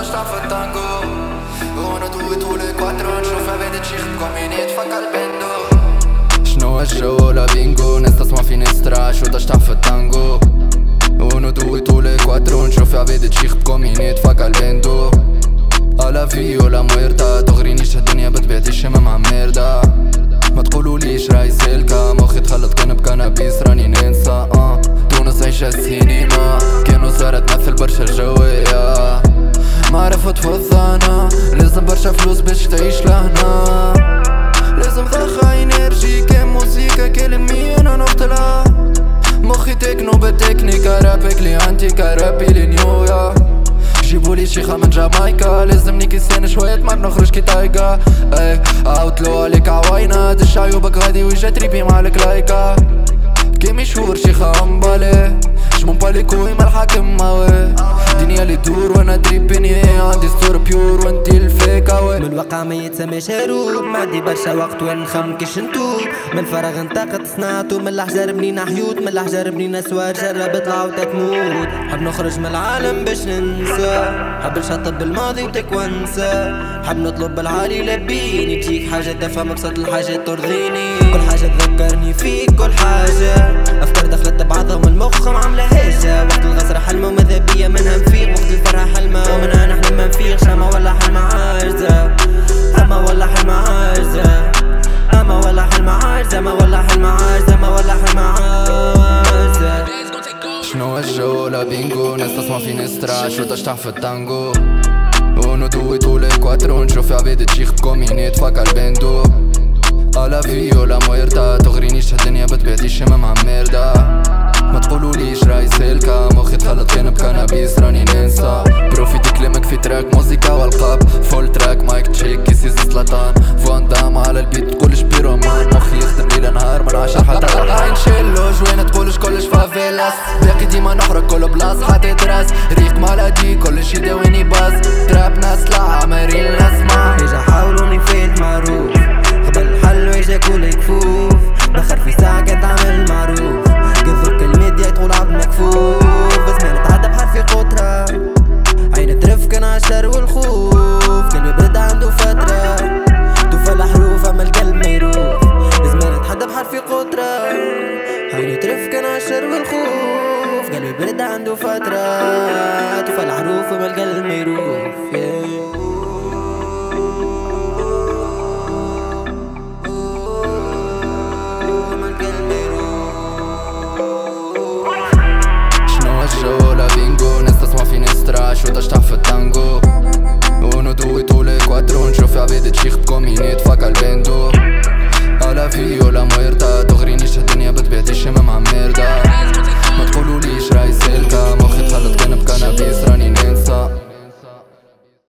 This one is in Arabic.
sta في التانجو. Uno, due, tre, quattro نشوف عباد تشيخكم يعني يتفك البندو. شنو الجو لا بينجو ناس تسمع في نسترا شو تشتع في التانجو. Uno, due, tre, quattro نشوف عباد تشيخكم يعني يتفك البندو. على فيو لا ميرتا تغرينيش الدنيا بتبعتيش مع ميردا. ما تقولوليش راي سلكة مخي تخلط كان بكنابيس راني ننسى تونس عيشة سينما كانوا صارت تمثل برشا الجوية. معرفة تفضانا لازم برشا فلوس باش تعيش لهنا. لازم ضخة انرجي كان موسيقى كلمي انا نقتلها. مخي تكنو بالتكنيكا رابك لي انتيكا رابي لي نيويا. جيبولي شيخة من جامايكا لازمني كيسان شوية ما نخرج كي تايقا. اي اوتلو عليك عواينة دش عيوبك غادي ويجا تريبي معلك لايكا. كي مشهور شيخة امبالي جمون بالي كوي ما الحاكم ماوي. دنيا اللي تدور وانا تريبيني عندي ستور بيور وانتي الفيكاوي. من الواقع ما يتسماش هروب معدي برشا وقت وين نخمكش نتوب. من الفراغ انطاقت صنعتو من الحجر بنينا حيوت من الحجر بنينا سوار جرب طلع وتتموت. حب نخرج من العالم باش ننسى حب نشطب بالماضي وتكونسى. حب نطلب بالعالي لبيني تجيك حاجة دفع مبسط الحاجات ترضيني. كل حاجة تذكرني فيك كل حاجة افكار دخلت بعضهم المخ معاملة هجة. وقت الغسرة حلمة وماذا بيا منها نفيق. وقت الفرحة حلمة ومنها نحلم ما نفيق. شامة ولا حلمة عاجزة أما ولا حلمة عاجزة أما ولا حلمة عاجزة ما ولا حلمة عاجزة ما ولا حلمة عاجزة. شنو الجو لا بينجو ناس تسمع في نسترا شو تشتع في التانجو. Uno, due, tre, quattro نشوف عباد تشيخكم يعني يتفك البندو. على فيو لا ميرتا تغرينيش الدنيا بتبعديش مع ميردا. ما تقولوليش راي سلكة مخي تخلط كان بكنابيس راني ننسى. بروفيتي كلامك في تراك موسيقى والقاب فول تراك مايك تشيك كيسيز سلطان. فان دام على البيت تقولش بيرومان مخي يخدم ليل نهار من 10 حتى الحين شيلو جوينة تقولش كلش فافيلاس. باقي ديما نخرج كل بلاص حتى دراس ريق مالادي كلش يداويني باز. تراب ناس لا عمري نسمع يجا حاولوني فيت معروف قبل الحل ويجا كل كفوف. بخر في ساعة كنت عامل معروف كذوك الميديا تقول عبد مكفوف. بس ما نتعدى بحرفي قطرة عين ترف كان عشر والخوف. قلبي برد عنده فترة توفى الحروف اما القلب ما يروف. لازم نتحدى بحرفي قطرة عين ترف كان عشر والخوف. قلبي برد عنده فترة توفى الحروف اما القلب ما يروف. شنو الجو لا بينجو ناس تسمع في نسترا شو تشتع في التانجو.